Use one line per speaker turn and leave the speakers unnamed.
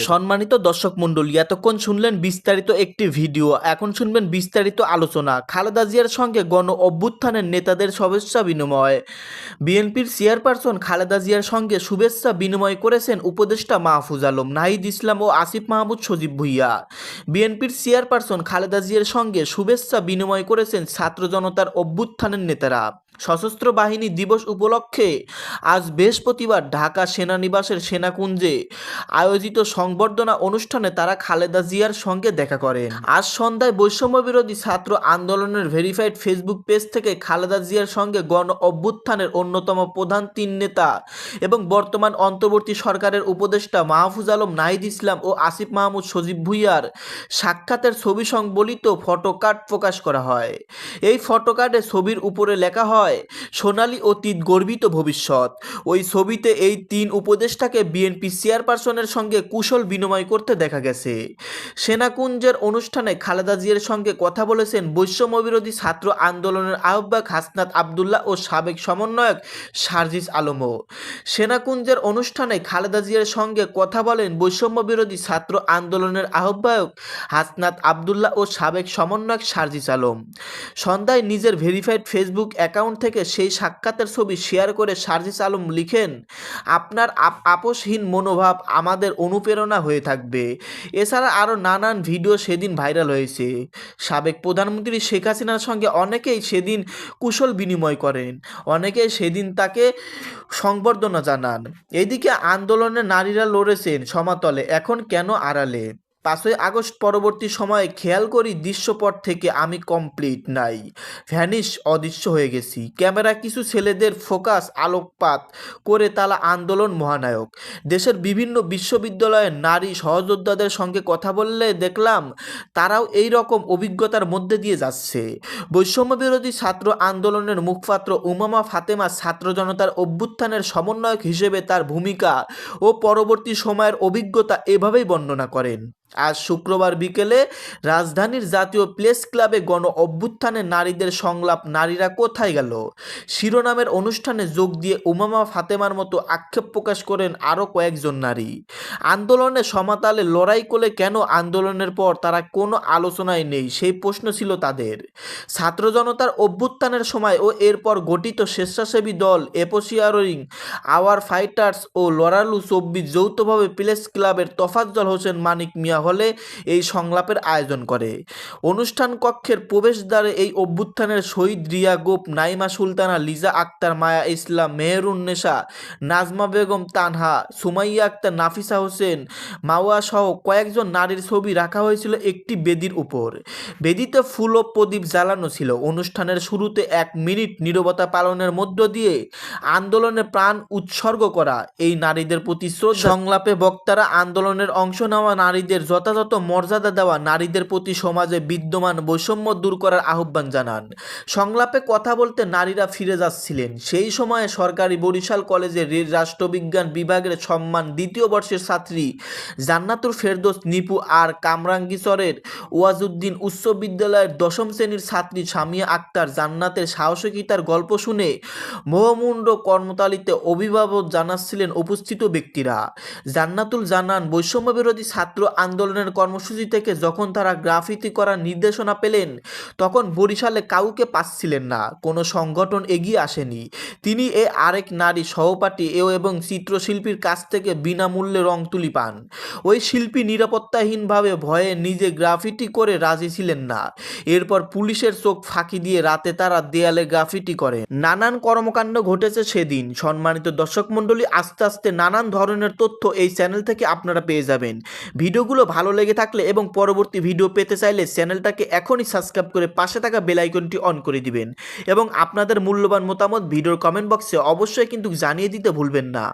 সম্মানিত দর্শক মণ্ডলী, এতক্ষণ শুনলেন বিস্তারিত একটি ভিডিও। এখন শুনবেন বিস্তারিত আলোচনা। খালেদা জিয়ার সঙ্গে গণ অভ্যুত্থানের নেতাদের শুভেচ্ছা বিনিময়। বিএনপির চেয়ারপারসন খালেদা জিয়ার সঙ্গে শুভেচ্ছা বিনিময় করেছেন উপদেষ্টা মাহফুজ আলম, নাহিদ ইসলাম ও আসিফ মাহমুদ সজীব ভুঁইয়া। বিএনপির চেয়ারপারসন খালেদা জিয়ার সঙ্গে শুভেচ্ছা বিনিময় করেছেন ছাত্র জনতার অভ্যুত্থানের নেতারা। সশস্ত্র বাহিনী দিবস উপলক্ষে আজ বৃহস্পতিবার ঢাকা সেনানিবাসের সেনাকুঞ্জে আয়োজিত সংবর্ধনা অনুষ্ঠানে তারা খালেদা জিয়ার সঙ্গে দেখা করেন। আজ সন্ধ্যায় বৈষম্য বিরোধী ছাত্র আন্দোলনের ভেরিফাইড ফেসবুক পেজ থেকে খালেদা জিয়ার সঙ্গে গণ অভ্যুত্থানের অন্যতম প্রধান তিন নেতা এবং বর্তমান অন্তর্বর্তী সরকারের উপদেষ্টা মাহফুজ আলম, নাহিদ ইসলাম ও আসিফ মাহমুদ সজীব ভুঁইয়ার সাক্ষাতের ছবি সংবলিত ফটোকার্ড প্রকাশ করা হয়। এই ফটোকার্ডে ছবির উপরে লেখা হয় সোনালী অতীত গর্বিত ভবিষ্যৎ। ওই ছবিতে এই তিন উপদেষ্টাকে বিএনপি চেয়ারপারসনের সঙ্গে কুশল বিনিময় করতে দেখা গেছে। সেনাকুঞ্জের অনুষ্ঠানে খালেদা জিয়ার সঙ্গে কথা বলেছেন বৈষম্য বিরোধী ছাত্র আন্দোলনের আহ্বায়ক হাসনাত আবদুল্লাহ ও সাবেক সমন্বয়ক সার্জিস আলমও। সেনাকুঞ্জের অনুষ্ঠানে খালেদা জিয়ার সঙ্গে কথা বলেন বৈষম্য বিরোধী ছাত্র আন্দোলনের আহ্বায়ক হাসনাত আবদুল্লাহ ও সাবেক সমন্বয়ক সার্জিস আলম। সন্ধ্যায় নিজের ভেরিফাইড ফেসবুক অ্যাকাউন্ট থেকে সেই সাক্ষাতের ছবি শেয়ার করে সার্জিস আলম লিখেন, আপনার আপোষহীন মনোভাব আমাদের অনুপ্রেরণা হয়ে থাকবে। এছাড়া আরও নানান ভিডিও সেদিন ভাইরাল হয়েছে। সাবেক প্রধানমন্ত্রী শেখ হাসিনার সঙ্গে অনেকেই সেদিন কুশল বিনিময় করেন, অনেকেই সেদিন তাকে সংবর্ধনা জানান। এদিকে আন্দোলনে নারীরা লড়েছেন সমাতলে, এখন কেন আড়ালে? 5ই আগস্ট পরবর্তী সময়ে খেয়াল করি দৃশ্যপট থেকে আমি কমপ্লিট নাই, ভ্যানিশ অদৃশ্য হয়ে গেছি। ক্যামেরা কিছু ছেলেদের ফোকাস আলোকপাত করে তালা আন্দোলন মহানায়ক। দেশের বিভিন্ন বিশ্ববিদ্যালয়ের নারী সহযোদ্ধাদের সঙ্গে কথা বললে দেখলাম তারাও এই রকম অভিজ্ঞতার মধ্যে দিয়ে যাচ্ছে। বৈষম্য বিরোধী ছাত্র আন্দোলনের মুখপাত্র উমামা ফাতেমা ছাত্র জনতার অভ্যুত্থানের সমন্বয়ক হিসেবে তার ভূমিকা ও পরবর্তী সময়ের অভিজ্ঞতা এভাবেই বর্ণনা করেন। আজ শুক্রবার বিকেলে রাজধানীর জাতীয় প্রেস ক্লাবে গণ অভ্যুত্থানে নারীদের সংলাপ নারীরা কোথায় গেল শিরোনামের অনুষ্ঠানে যোগ দিয়ে উমামা ফাতেমার মতো আক্ষেপ প্রকাশ করেন আরও কয়েকজন নারী। আন্দোলনে সমাতালে লড়াই করে কেন আন্দোলনের পর তারা কোনো আলোচনায় নেই, সেই প্রশ্ন ছিল তাদের। ছাত্র জনতার অভ্যুত্থানের সময় ও এরপর গঠিত স্বেচ্ছাসেবী দল এপোসিয়ারিং আওয়ার ফাইটার্স ও লড়ালু 24 যৌথভাবে প্রেস ক্লাবের তোফাজ্জল হোসেন মানিক মিয়া হলে এই সংলাপের আয়োজন করে। অনুষ্ঠান কক্ষের প্রবেশদ্বারে এই অভ্যুত্থানের শহীদ রিয়া গোপ, নাইমা সুলতানা, লিজা আক্তার, মায়া ইসলাম, মেহেরুন্নেসা, নাজমা বেগম তানহা, সুমাইয়া আক্তার, নাফিসা হোসেন, মাওয়া সহ কয়েকজন নারীর ছবি রাখা হয়েছিল একটি বেদির উপর। বেদিতে ফুল ও প্রদীপ জ্বালানো ছিল। অনুষ্ঠানের শুরুতে 1 মিনিট নীরবতা পালনের মধ্য দিয়ে আন্দোলনে প্রাণ উৎসর্গ করা এই নারীদের প্রতি শ্রদ্ধা। সংলাপে বক্তারা আন্দোলনের অংশ নেওয়া নারীদের যথাযথ মর্যাদা দেওয়া, নারীদের প্রতি সমাজে বিদ্যমান বৈষম্য দূর করার আহ্বান জানান। সংলাপে কথা বলতে নারীরা ফিরে যাচ্ছিলেন। সেই সময়ে সরকারি বরিশাল কলেজের রাষ্ট্রবিজ্ঞান বিভাগের সম্মান 2য় বর্ষের ছাত্রী জান্নাতুল ফেরদৌস নিপু আর কামরাঙ্গীরচরের ওয়াজউদ্দিন উচ্চ বিদ্যালয়ের 10ম শ্রেণীর ছাত্রী সামিয়া আক্তার জান্নাতের সাহসিকতার গল্প শুনে মোহমুণ্ড কর্মতালিতে অভিভাবক জানাচ্ছিলেন উপস্থিত ব্যক্তিরা। জান্নাতুল জানান, বৈষম্য বিরোধী ছাত্র আন্দোলনের কর্মসূচি থেকে যখন তারা গ্রাফিতি করার নির্দেশনা পেলেন তখন বরিশালে কাউকে পাচ্ছিলেন না, কোনো সংগঠন এগিয়ে আসেনি। তিনি আরেক নারী সহপাঠী এবং চিত্রশিল্পীর কাছ থেকে বিনামূল্যে রং তুলি পান। ওই শিল্পী নিরাপত্তাহীনভাবে ভয়ে নিজে গ্রাফিটি করে রাজি ছিলেন না। এরপর পুলিশের চোখ ফাঁকি দিয়ে রাতে তারা দেয়ালে গ্রাফিটি করে। নানান কর্মকাণ্ড ঘটেছে সেদিন। সম্মানিত দর্শক মণ্ডলী, আস্তে আস্তে নানান ধরনের তথ্য এই চ্যানেল থেকে আপনারা পেয়ে যাবেন। ভিডিওগুলো ভালো লেগে থাকলে এবং পরবর্তী ভিডিও পেতে চাইলে চ্যানেলটাকে এখনই সাবস্ক্রাইব করে পাশে থাকা বেল আইকনটি অন করে দিবেন এবং আপনাদের মূল্যবান মতামত ভিডিওর কমেন্ট বক্সে অবশ্যই কিন্তু জানিয়ে দিতে ভুলবেন না।